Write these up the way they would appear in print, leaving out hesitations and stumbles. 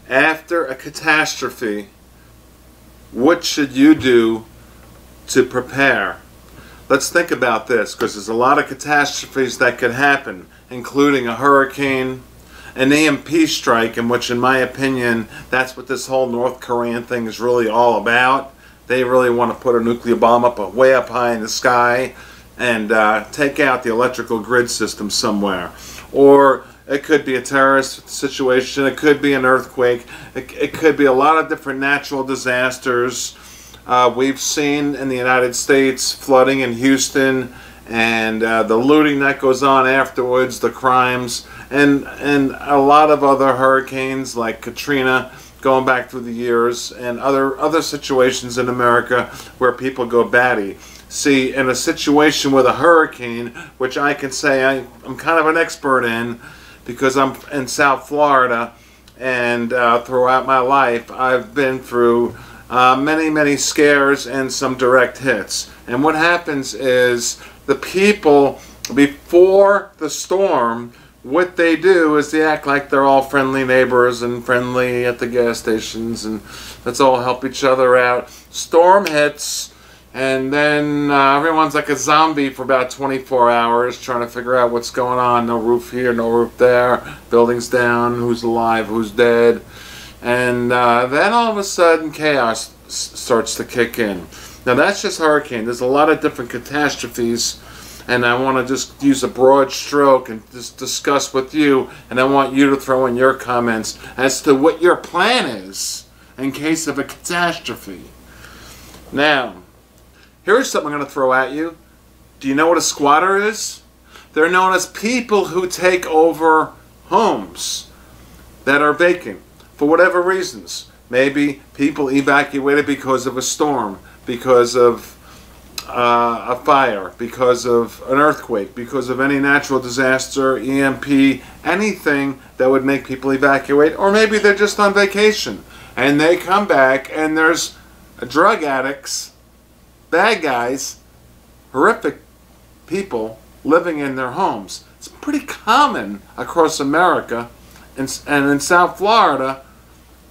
after a catastrophe, what should you do to prepare? Let's think about this, because there's a lot of catastrophes that could happen, including a hurricane, an EMP strike, in which, in my opinion, that's what this whole North Korean thing is really all about. They really want to put a nuclear bomb way up high in the sky and take out the electrical grid system somewhere. Or it could be a terrorist situation, it could be an earthquake, it could be a lot of different natural disasters. We've seen in the United States flooding in Houston, and the looting that goes on afterwards, the crimes, and a lot of other hurricanes like Katrina going back through the years, and other situations in America where people go batty. See, in a situation with a hurricane, which I can say I'm kind of an expert in, because I'm in South Florida, and throughout my life I've been through many scares and some direct hits. And what happens is the people, before the storm, what they do is they act like they're all friendly neighbors and friendly at the gas stations, and let's all help each other out. Storm hits, and then everyone's like a zombie for about 24 hours trying to figure out what's going on. No roof here, no roof there, buildings down, who's alive, who's dead. And then all of a sudden chaos starts to kick in. Now that's just hurricane. There's a lot of different catastrophes, and I want to just use a broad stroke and just discuss with you, and I want you to throw in your comments as to what your plan is in case of a catastrophe. Now, here's something I'm going to throw at you. Do you know what a squatter is? They're known as people who take over homes that are vacant for whatever reasons. Maybe people evacuated because of a storm, because of a fire, because of an earthquake, because of any natural disaster, EMP, anything that would make people evacuate. Or maybe they're just on vacation and they come back and there's drug addicts, bad guys, horrific people living in their homes. It's pretty common across America, and in South Florida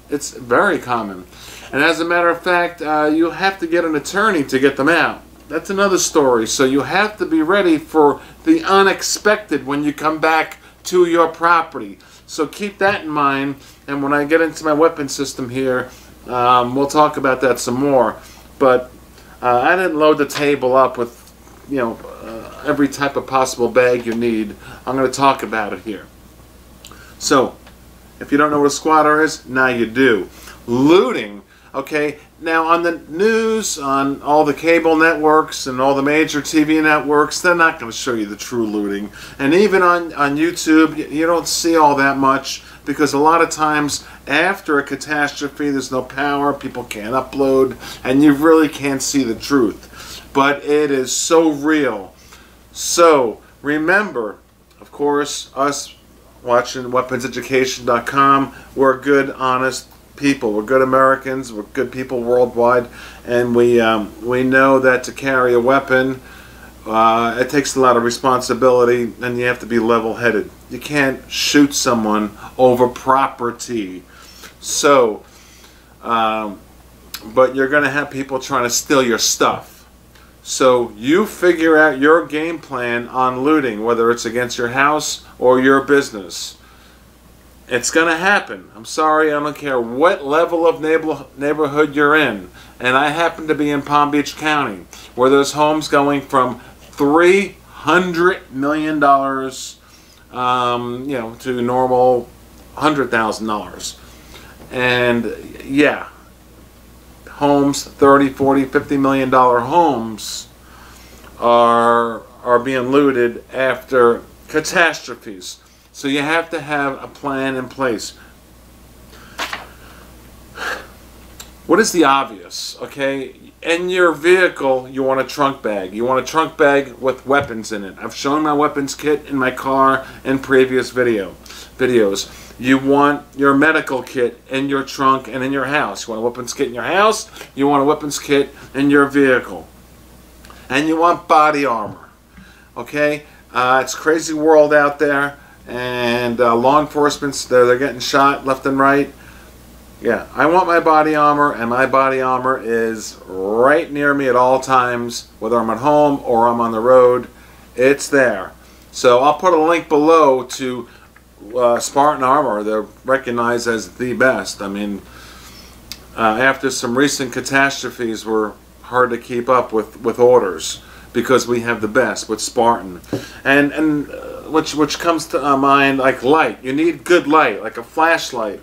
it's very common. And as a matter of fact, you have to get an attorney to get them out. That's another story. So you have to be ready for the unexpected when you come back to your property. So keep that in mind, and when I get into my weapon system here, we'll talk about that some more. But I didn't load the table up with, you know, every type of possible bag you need. I'm going to talk about it here. So, if you don't know what a squatter is, now you do. Looting, okay? Now on the news, on all the cable networks and all the major TV networks, they're not going to show you the true looting. And even on YouTube, you don't see all that much, because a lot of times after a catastrophe, there's no power, people can't upload, and you really can't see the truth. But it is so real. So remember, of course, us watching WeaponsEducation.com, we're good, honest people. We're good Americans. We're good people worldwide, and we know that to carry a weapon, it takes a lot of responsibility, and you have to be level-headed. You can't shoot someone over property. So, but you're going to have people trying to steal your stuff. So you figure out your game plan on looting, whether it's against your house or your business. It's going to happen. I'm sorry, I don't care what level of neighborhood you're in. And I happen to be in Palm Beach County, where there's homes going from $300 million, you know, to normal $100,000. And yeah, homes, $30, $40, $50 million homes are being looted after catastrophes. So you have to have a plan in place. What is the obvious? Okay, in your vehicle you want a trunk bag. You want a trunk bag with weapons in it. I've shown my weapons kit in my car in previous videos. You want your medical kit in your trunk and in your house. You want a weapons kit in your house, you want a weapons kit in your vehicle. And you want body armor. Okay? It's a crazy world out there, and law enforcement, they're getting shot left and right. Yeah, I want my body armor, and my body armor is right near me at all times, whether I'm at home or I'm on the road. It's there. So I'll put a link below to Spartan Armor. They're recognized as the best. I mean, after some recent catastrophes were hard to keep up with orders, because we have the best with Spartan. And which comes to mind, like light. You need good light, like a flashlight.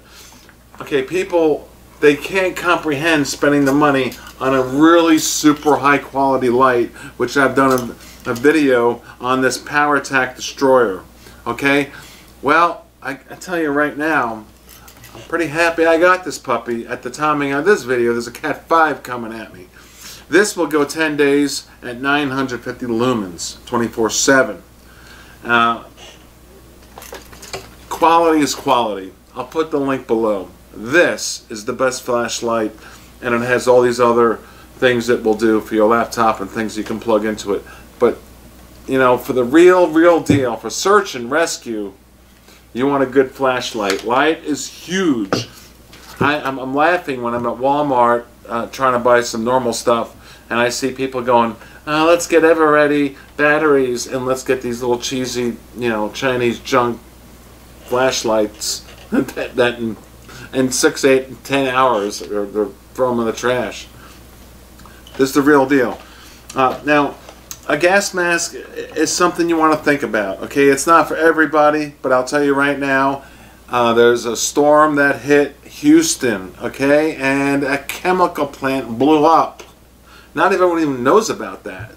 Okay, people, they can't comprehend spending the money on a really super high quality light, which I've done a video on this Power Attack Destroyer. Okay, well, I tell you right now, I'm pretty happy I got this puppy. At the timing of this video, there's a Cat 5 coming at me. This will go 10 days at 950 lumens, 24/7. Quality is quality. I'll put the link below. This is the best flashlight, and it has all these other things it will do for your laptop and things you can plug into it. But, you know, for the real deal, for search and rescue, you want a good flashlight. Light is huge. I'm laughing when I'm at Walmart trying to buy some normal stuff, and I see people going, let's get Ever-Ready batteries, and let's get these little cheesy, you know, Chinese junk flashlights that in 6, 8, 10 hours they're throw them in the trash. This is the real deal. Now, a gas mask is something you want to think about. Okay, it's not for everybody, but I'll tell you right now, there's a storm that hit Houston, okay, and a chemical plant blew up. Not everyone even knows about that.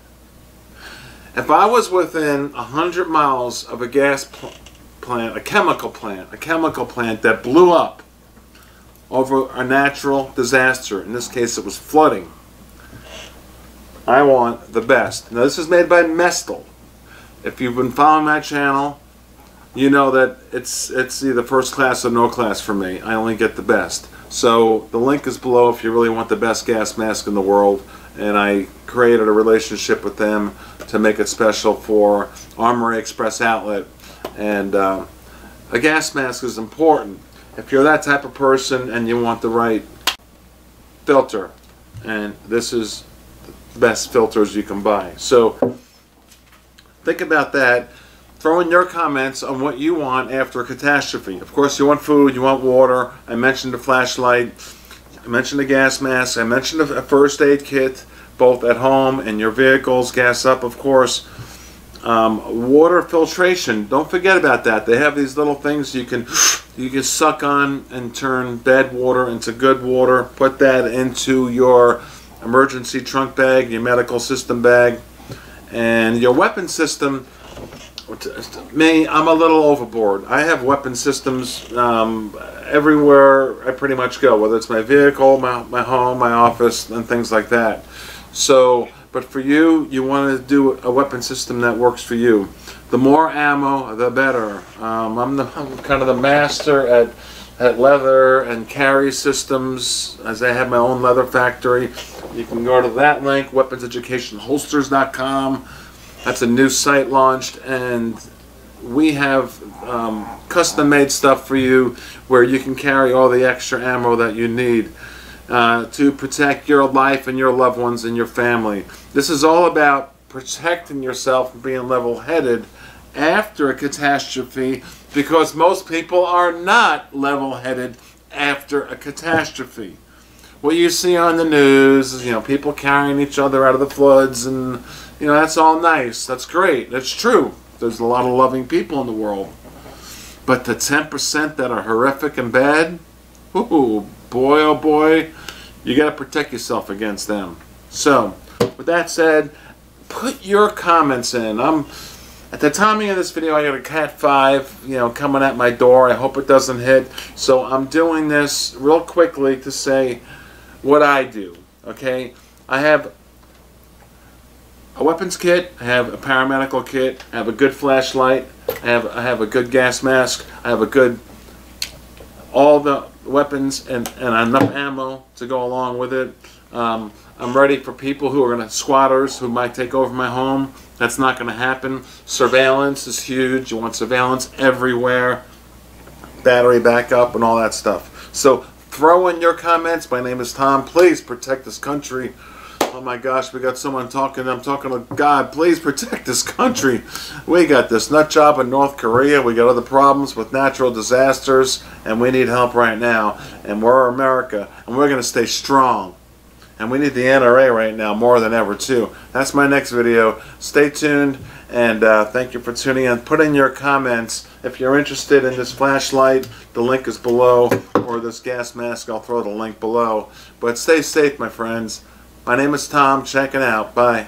If I was within 100 miles of a gas plant, a chemical plant that blew up over a natural disaster, in this case it was flooding, I want the best. Now, this is made by Mestel. If you've been following my channel, you know that it's either first class or no class for me. I only get the best. So the link is below if you really want the best gas mask in the world, and I created a relationship with them to make it special for Armory Express Outlet. And a gas mask is important if you're that type of person and you want the right filter, and this is the best filters you can buy. So think about that. Throw in your comments on what you want after a catastrophe. Of course, you want food, you want water. I mentioned a flashlight, I mentioned a gas mask, I mentioned a first aid kit, both at home and your vehicles, gas up, of course. Water filtration, don't forget about that. They have these little things you can suck on and turn bad water into good water. Put that into your emergency trunk bag, your medical system bag, and your weapon system. Me, I'm a little overboard. I have weapon systems everywhere I pretty much go, whether it's my vehicle, my home, my office, and things like that. So, but for you, you want to do a weapon system that works for you. The more ammo, the better. I'm kind of the master at leather and carry systems, as I have my own leather factory. You can go to that link, WeaponsEducationHolsters.com. That's a new site launched, and we have custom-made stuff for you where you can carry all the extra ammo that you need to protect your life and your loved ones and your family. This is all about protecting yourself and being level-headed after a catastrophe, because most people are not level-headed after a catastrophe. What you see on the news is, you know, people carrying each other out of the floods, and you know, that's all nice. That's great. That's true. There's a lot of loving people in the world. But the 10% that are horrific and bad, ooh, boy, oh boy, you got to protect yourself against them. So, with that said, put your comments in. At the timing of this video, I got a Cat 5, you know, coming at my door. I hope it doesn't hit. So I'm doing this real quickly to say what I do. Okay, I have a weapons kit, I have a paramedical kit, I have a good flashlight, I have a good gas mask, I have a good, all the weapons and enough ammo to go along with it. I'm ready for people who are squatters who might take over my home. That's not going to happen. Surveillance is huge. You want surveillance everywhere, battery backup and all that stuff. So throw in your comments. My name is Tom. Please protect this country. Oh my gosh, we got someone talking. I'm talking to God. Please protect this country. We got this nut job in North Korea. We got other problems with natural disasters, and we need help right now. And we're America, and we're going to stay strong. And we need the NRA right now more than ever too. That's my next video. Stay tuned, and thank you for tuning in. Put in your comments if you're interested in this flashlight. The link is below, or this gas mask. I'll throw the link below. But stay safe, my friends. My name is Tom. Checking out. Bye.